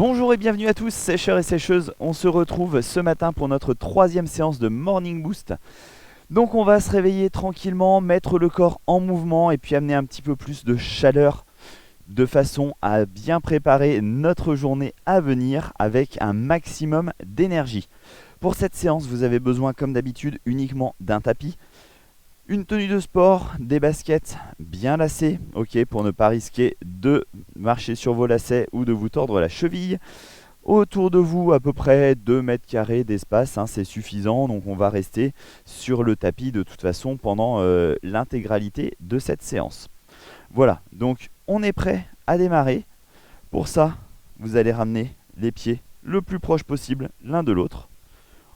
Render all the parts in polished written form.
Bonjour et bienvenue à tous, sécheurs et sécheuses. On se retrouve ce matin pour notre troisième séance de Morning Boost. Donc on va se réveiller tranquillement, mettre le corps en mouvement et puis amener un petit peu plus de chaleur de façon à bien préparer notre journée à venir avec un maximum d'énergie. Pour cette séance, vous avez besoin comme d'habitude uniquement d'un tapis, une tenue de sport, des baskets bien lacées, ok, pour ne pas risquer de marcher sur vos lacets ou de vous tordre la cheville. Autour de vous, à peu près 2 mètres carrés d'espace, hein, c'est suffisant. Donc on va rester sur le tapis de toute façon pendant l'intégralité de cette séance. Voilà, donc on est prêt à démarrer. Pour ça, vous allez ramener les pieds le plus proche possible l'un de l'autre.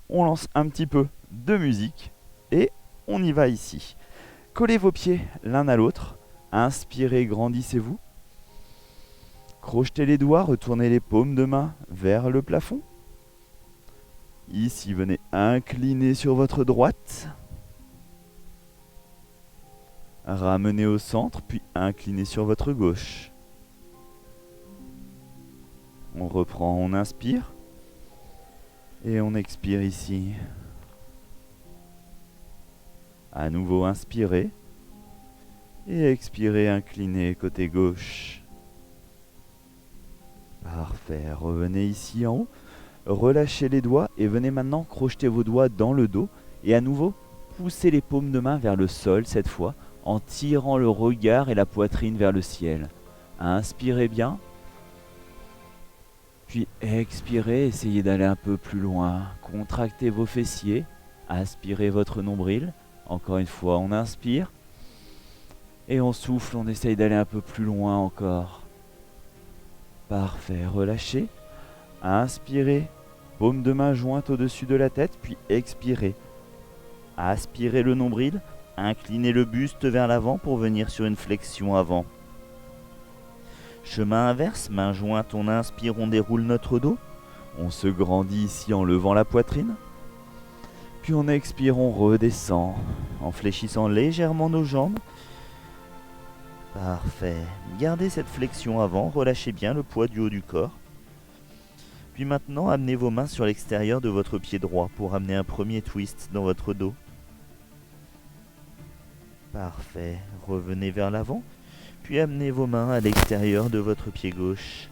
On lance un petit peu de musique et on y va ici. Collez vos pieds l'un à l'autre. Inspirez, grandissez-vous. Crochetez les doigts, retournez les paumes de main vers le plafond. Ici, venez incliner sur votre droite. Ramenez au centre, puis inclinez sur votre gauche. On reprend, on inspire. Et on expire ici. À nouveau, inspirez. Et expirez, inclinez côté gauche. Parfait, revenez ici en haut. Relâchez les doigts et venez maintenant crocheter vos doigts dans le dos. Et à nouveau, poussez les paumes de main vers le sol cette fois, en tirant le regard et la poitrine vers le ciel. Inspirez bien. Puis expirez, essayez d'aller un peu plus loin. Contractez vos fessiers. Aspirez votre nombril. Encore une fois, on inspire. Et on souffle, on essaye d'aller un peu plus loin encore. Parfait, relâchez. Inspirez, paume de main jointe au-dessus de la tête, puis expirez. Aspirez le nombril, inclinez le buste vers l'avant pour venir sur une flexion avant. Chemin inverse, main jointe, on inspire, on déroule notre dos. On se grandit ici en levant la poitrine. Puis on expire, on redescend en fléchissant légèrement nos jambes. Parfait. Gardez cette flexion avant, relâchez bien le poids du haut du corps. Puis maintenant, amenez vos mains sur l'extérieur de votre pied droit pour amener un premier twist dans votre dos. Parfait. Revenez vers l'avant, puis amenez vos mains à l'extérieur de votre pied gauche.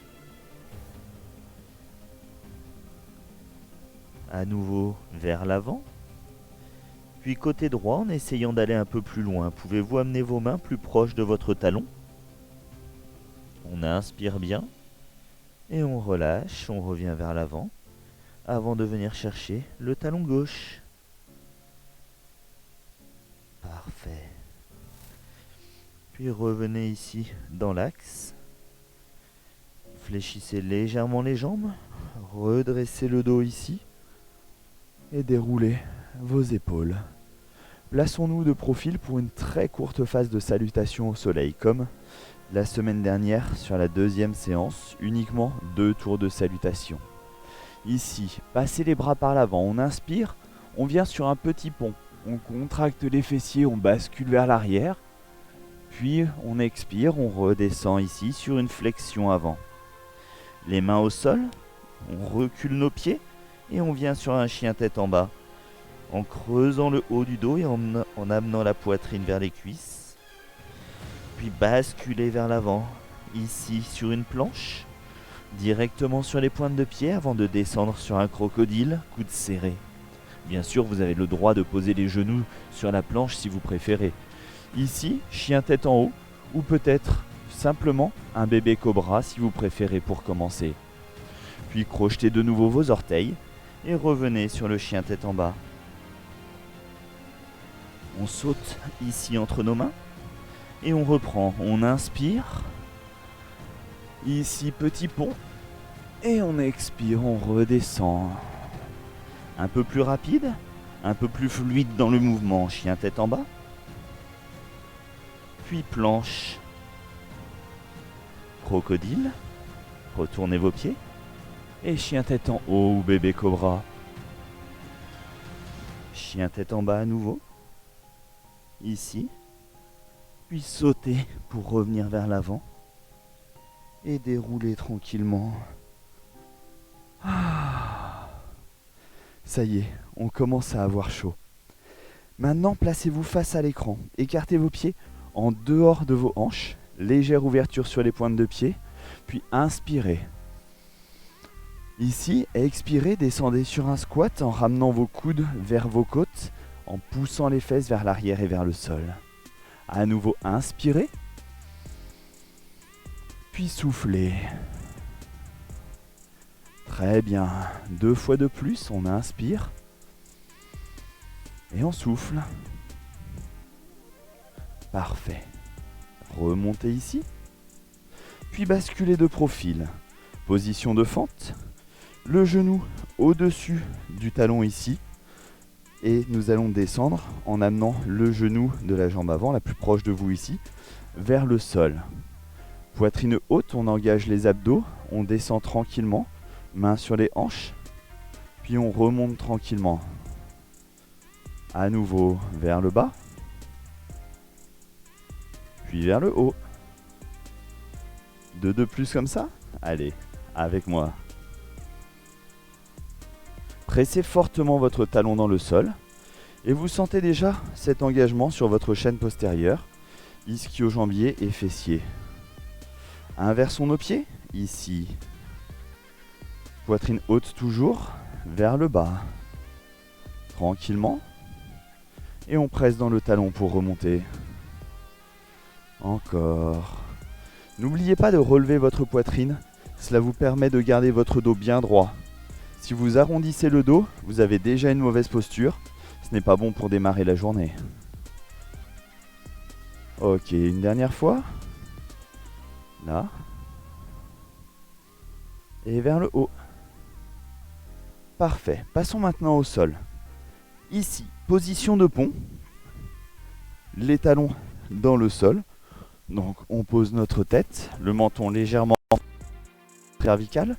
À nouveau vers l'avant. Puis côté droit, en essayant d'aller un peu plus loin, pouvez-vous amener vos mains plus proches de votre talon? On inspire bien. Et on relâche, on revient vers l'avant, avant de venir chercher le talon gauche. Parfait. Puis revenez ici dans l'axe. Fléchissez légèrement les jambes, redressez le dos ici et déroulez vos épaules. Plaçons-nous de profil pour une très courte phase de salutation au soleil, comme la semaine dernière sur la deuxième séance, uniquement 2 tours de salutation. Ici, passez les bras par l'avant, on inspire, on vient sur un petit pont, on contracte les fessiers, on bascule vers l'arrière, puis on expire, on redescend ici sur une flexion avant. Les mains au sol, on recule nos pieds et on vient sur un chien tête en bas, en creusant le haut du dos et en amenant la poitrine vers les cuisses. Puis basculez vers l'avant, ici sur une planche, directement sur les pointes de pied avant de descendre sur un crocodile, coude serré. Bien sûr, vous avez le droit de poser les genoux sur la planche si vous préférez. Ici, chien tête en haut, ou peut-être simplement un bébé cobra si vous préférez pour commencer. Puis crochetez de nouveau vos orteils et revenez sur le chien tête en bas. On saute ici entre nos mains. Et on reprend, on inspire, ici petit pont, et on expire, on redescend. Un peu plus rapide, un peu plus fluide dans le mouvement, chien tête en bas, puis planche, crocodile, retournez vos pieds, et chien tête en haut ou bébé cobra. Chien tête en bas à nouveau, ici. Puis sauter pour revenir vers l'avant et dérouler tranquillement Ça y est, on commence à avoir chaud. Maintenant, placez-vous face à l'écran. Écartez vos pieds en dehors de vos hanches. Légère ouverture sur les pointes de pied. Puis inspirez. Ici, expirez, descendez sur un squat en ramenant vos coudes vers vos côtes, en poussant les fesses vers l'arrière et vers le sol. À nouveau, inspirez. Puis soufflez. Très bien. 2 fois de plus, on inspire. Et on souffle. Parfait. Remontez ici. Puis basculez de profil. Position de fente. Le genou au-dessus du talon ici. Et nous allons descendre en amenant le genou de la jambe avant, la plus proche de vous ici, vers le sol. Poitrine haute, on engage les abdos. On descend tranquillement. Mains sur les hanches. Puis on remonte tranquillement. À nouveau vers le bas. Puis vers le haut. 2 de plus comme ça. Allez, avec moi. Pressez fortement votre talon dans le sol. Et vous sentez déjà cet engagement sur votre chaîne postérieure, ischio-jambier et fessier. Inversons nos pieds, ici. Poitrine haute toujours, vers le bas. Tranquillement. Et on presse dans le talon pour remonter. Encore. N'oubliez pas de relever votre poitrine, cela vous permet de garder votre dos bien droit. Si vous arrondissez le dos, vous avez déjà une mauvaise posture, ce n'est pas bon pour démarrer la journée. Ok, une dernière fois. Là. Et vers le haut. Parfait, passons maintenant au sol. Ici, position de pont. Les talons dans le sol. Donc on pose notre tête, le menton légèrement cervical.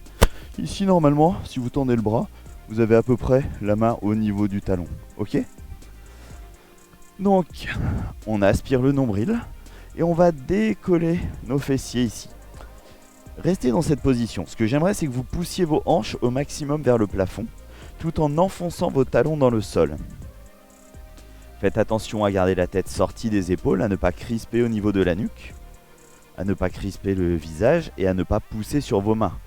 Ici normalement, si vous tendez le bras, vous avez à peu près la main au niveau du talon. Ok ? Donc on aspire le nombril et on va décoller nos fessiers ici. Restez dans cette position. Ce que j'aimerais, c'est que vous poussiez vos hanches au maximum vers le plafond, tout en enfonçant vos talons dans le sol. Faites attention à garder la tête sortie des épaules, à ne pas crisper au niveau de la nuque, à ne pas crisper le visage et à ne pas pousser sur vos mains.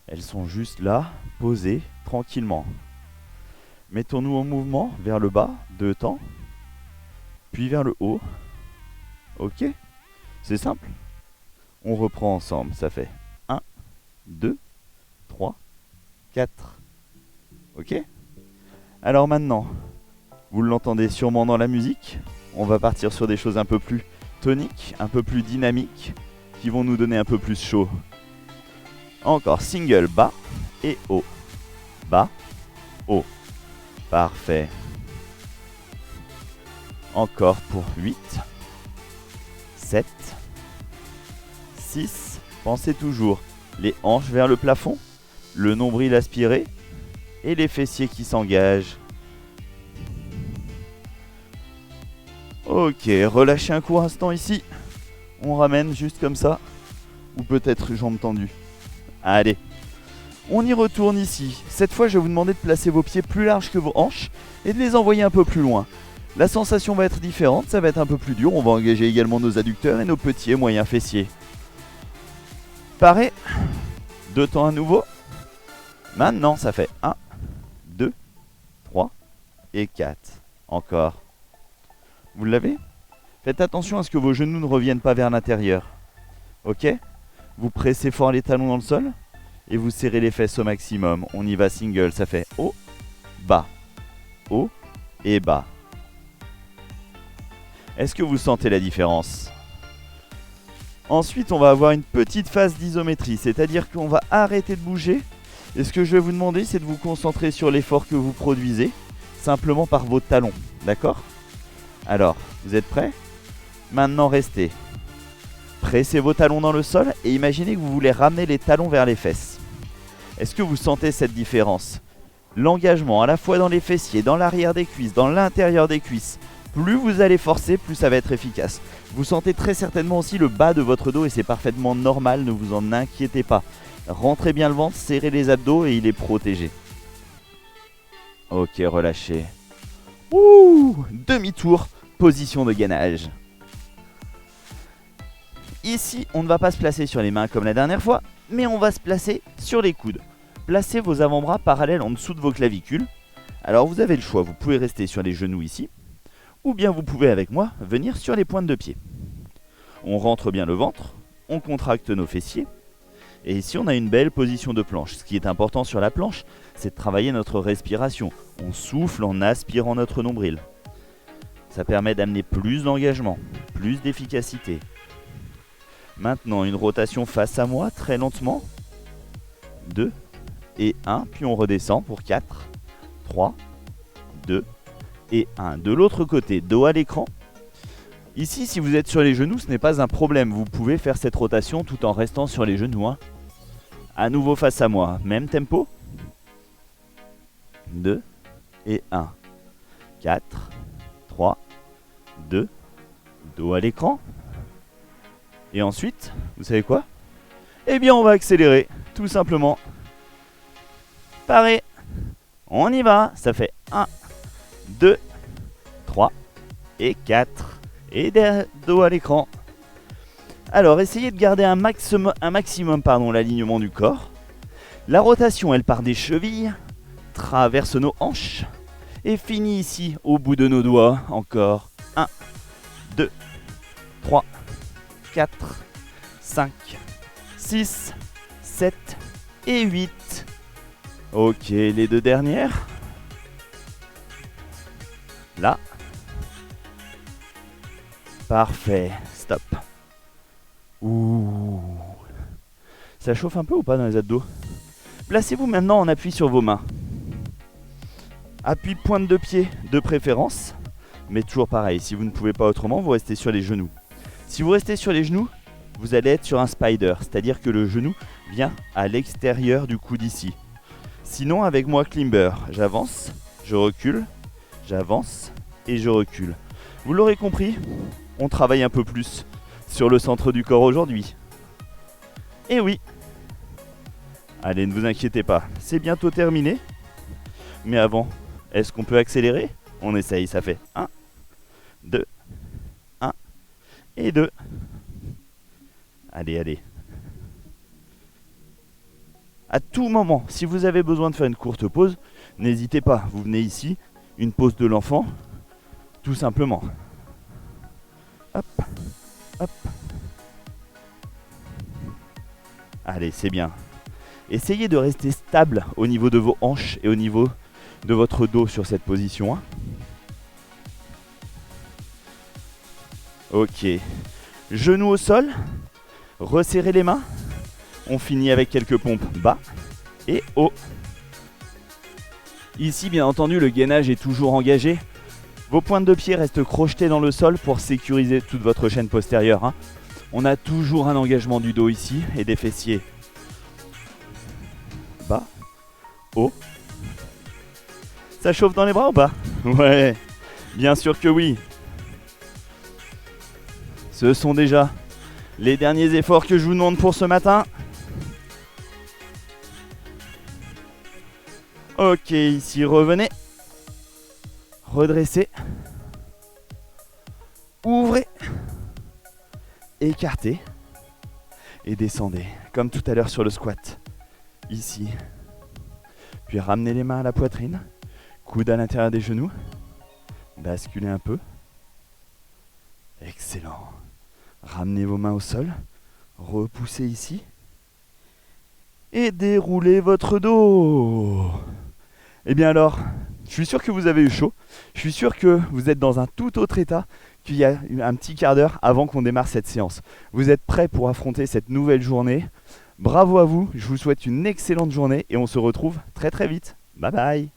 Elles sont juste là, posées, tranquillement. Mettons-nous en mouvement vers le bas, 2 temps, puis vers le haut. Ok ? C'est simple. On reprend ensemble, ça fait 1, 2, 3, 4. Ok ? Alors maintenant, vous l'entendez sûrement dans la musique, on va partir sur des choses un peu plus toniques, un peu plus dynamiques, qui vont nous donner un peu plus chaud. Encore single, bas et haut. Bas, haut. Parfait. Encore pour 8, 7, 6. Pensez toujours les hanches vers le plafond, le nombril aspiré et les fessiers qui s'engagent. Ok, relâchez un court instant ici. On ramène juste comme ça. Ou peut-être jambes tendues. Allez. On y retourne ici. Cette fois, je vais vous demander de placer vos pieds plus larges que vos hanches et de les envoyer un peu plus loin. La sensation va être différente, ça va être un peu plus dur. On va engager également nos adducteurs et nos petits et moyens fessiers. Pareil. 2 temps à nouveau. Maintenant, ça fait 1, 2, 3 et 4. Encore. Vous l'avez ? Faites attention à ce que vos genoux ne reviennent pas vers l'intérieur. Ok ? Vous pressez fort les talons dans le sol et vous serrez les fesses au maximum. On y va single, ça fait haut, bas, haut et bas. Est-ce que vous sentez la différence ? Ensuite, on va avoir une petite phase d'isométrie, c'est-à-dire qu'on va arrêter de bouger. Et ce que je vais vous demander, c'est de vous concentrer sur l'effort que vous produisez, simplement par vos talons, d'accord ? Alors, vous êtes prêts ? Maintenant, restez. Pressez vos talons dans le sol et imaginez que vous voulez ramener les talons vers les fesses. Est-ce que vous sentez cette différence ? L'engagement à la fois dans les fessiers, dans l'arrière des cuisses, dans l'intérieur des cuisses, Plus vous allez forcer, plus ça va être efficace. Vous sentez très certainement aussi le bas de votre dos et c'est parfaitement normal, ne vous en inquiétez pas. Rentrez bien le ventre, serrez les abdos et il est protégé. Ok, relâchez. Ouh, demi-tour, position de gainage. Ici, on ne va pas se placer sur les mains comme la dernière fois, mais on va se placer sur les coudes. Placez vos avant-bras parallèles en dessous de vos clavicules. Alors vous avez le choix, vous pouvez rester sur les genoux ici, ou bien vous pouvez avec moi venir sur les pointes de pied. On rentre bien le ventre, on contracte nos fessiers, et ici on a une belle position de planche. Ce qui est important sur la planche, c'est de travailler notre respiration. On souffle en aspirant notre nombril. Ça permet d'amener plus d'engagement, plus d'efficacité. Maintenant, une rotation face à moi, très lentement. 2 et 1, puis on redescend pour 4, 3, 2 et 1. De l'autre côté, dos à l'écran. Ici, si vous êtes sur les genoux, ce n'est pas un problème. Vous pouvez faire cette rotation tout en restant sur les genoux. À nouveau face à moi, même tempo. 2 et 1. 4, 3, 2, dos à l'écran. Et ensuite, vous savez quoi? Eh bien, on va accélérer, tout simplement. Pareil. On y va. Ça fait 1, 2, 3 et 4. Et dos à l'écran. Alors, essayez de garder un maximum l'alignement du corps. La rotation, elle part des chevilles, traverse nos hanches et finit ici, au bout de nos doigts. Encore 1, 2, 3, 4, 5, 6, 7 et 8. Ok, les deux dernières. Là. Parfait, stop. Ouh. Ça chauffe un peu ou pas dans les abdos? Placez-vous maintenant en appui sur vos mains. Appui pointe de pied de préférence. Mais toujours pareil, si vous ne pouvez pas autrement, vous restez sur les genoux. Si vous restez sur les genoux, vous allez être sur un spider, c'est-à-dire que le genou vient à l'extérieur du coude ici. Sinon, avec moi, climber, j'avance, je recule, j'avance et je recule. Vous l'aurez compris, on travaille un peu plus sur le centre du corps aujourd'hui. Et oui. Allez, ne vous inquiétez pas, c'est bientôt terminé. Mais avant, est-ce qu'on peut accélérer? On essaye, ça fait 1, 2, 1 et 2. Allez, allez. À tout moment, si vous avez besoin de faire une courte pause, n'hésitez pas, vous venez ici, une pause de l'enfant, tout simplement. Hop, hop. Allez, c'est bien. Essayez de rester stable au niveau de vos hanches et au niveau de votre dos sur cette position. Ok. Genoux au sol. Resserrez les mains. On finit avec quelques pompes bas et haut. Ici, bien entendu, le gainage est toujours engagé. Vos pointes de pied restent crochetées dans le sol pour sécuriser toute votre chaîne postérieure. On a toujours un engagement du dos ici et des fessiers. Bas, haut. Ça chauffe dans les bras ou pas? Ouais, bien sûr que oui. Ce sont déjà les derniers efforts que je vous demande pour ce matin. Ok, ici, revenez. Redressez. Ouvrez. Écartez. Et descendez, comme tout à l'heure sur le squat. Ici. Puis ramenez les mains à la poitrine. Coude à l'intérieur des genoux. Basculez un peu. Excellent. Ramenez vos mains au sol. Repoussez ici. Et déroulez votre dos. Eh bien alors, je suis sûr que vous avez eu chaud. Je suis sûr que vous êtes dans un tout autre état qu'il y a un petit quart d'heure avant qu'on démarre cette séance. Vous êtes prêts pour affronter cette nouvelle journée. Bravo à vous, je vous souhaite une excellente journée et on se retrouve très très vite. Bye bye.